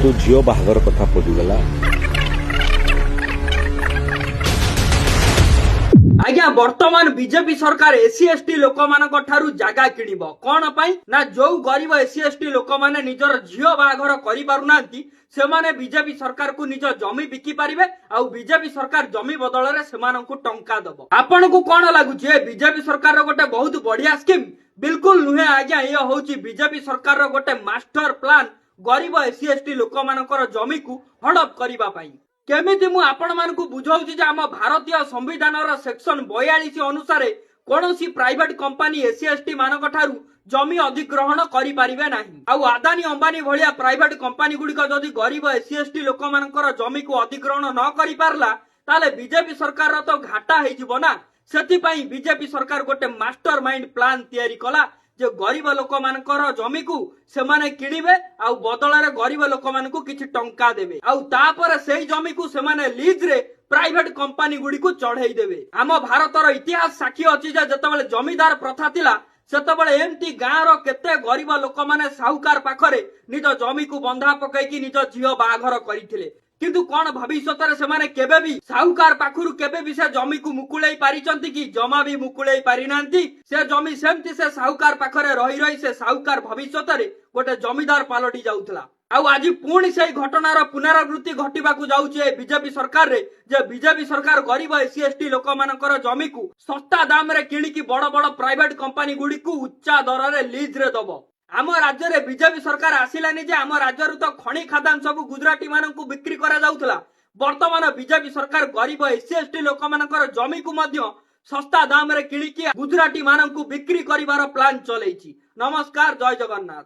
କିନ୍ତୁ ଝିଅ ବାହାଘର କଥା ପଡିଗଲା। आज्ञा वर्तमान बीजेपी सरकार एससी एसटी लोक मानक ठारू जागा किणिबो कोन पई ना जो गरीब एससी एसटी लोक माने निजर झियो बाघर करि पारुनांती से माने बीजेपी सरकार को निज जमी बिकी पारिबे आ बीजेपी सरकार जमी बदल रे सेमानंकु टंका दबो। आपन को कोन लागु जे बीजेपी सरकार रो गोटे बहुत बढ़िया स्कीम? बिल्कुल नुहे आज्ञा। ये होची बीजेपी सरकार रो गोटे मास्टर प्लान गरीब एससी एसटी लोक मानकर जमी को हड़प करिबा पई। केमिति मु आपण मानकु बुझाउची जे आम भारतीय संविधान रो सेक्शन 42 अनुसार कोनोसी प्राइवेट कंपनी एससी एसटी मानक ठारू जमी अधिग्रहण करि पारिबे नाही। आ अदानी अंबानी भलिया प्राइवेट कंपनी गुडिक जदि गरीब एससी एसटी लोक मानकर जमी को अधिग्रहण न करि पारला ताले बीजेपी सरकार रो तो घाटा हेइ जिवो ना। सेति पई बीजेपी सरकार गोटे मास्टर माइंड प्लान तयारी कला जे गरीब लोक मानकर जमी को सेमाने किणिबे आ बदल रे गरीब लोक मानकु किछि टंका देबे आ तापर सेही जमी को सेमाने लीज रे प्राइवेट कंपनी गुडी को चढ़ाई देबे। आम भारतर इतिहास साक्षी अछि जे जतबेले जमीदार प्रथा थिला सेतबेले एमती गाँ रो केते गरीब लोक माने साहुकार पाखरे निज जमी को बंधा पकई कि निज झियो बाघर करिथिले। किंतु कोन भविष्यत रे सेमाने केबे भी साहुकार पाखरु केबे भी से जमी को मुकुळेई पारिचंती कि जमा भी मुकुळेई पारिनांती। से जमी सेमती से साहुकार पाखरे रही रही से साहुकार भविष्यत रे गोटे जमीदार पालटी जाउथला। आउ आज पुणी से घटनार पुनरावृत्ति घटिबाकू जाउछे बीजेपी सरकार रे जे बीजेपी सरकार गरीब एससी एसटी लोक मानकर जमी को सस्ता दाम रे किणिकी बड़ बड़ प्राइवेट कंपनी गुडी को उच्चा दर रे लीज रे दबो। आम राज्य रे बीजेपी सरकार आसिलानी जे आम राज्य तो खणी खादान सब गुजराती मानकू बिक्री करा जाउथला। वर्तमान बीजेपी सरकार गरीब एससी एसटी लोक मानकर जमी को मध्य सस्ता दाम रे किणिकी गुजराती मानकू बिक्री करिवार प्लान चलेछि। नमस्कार, जय जगन्नाथ।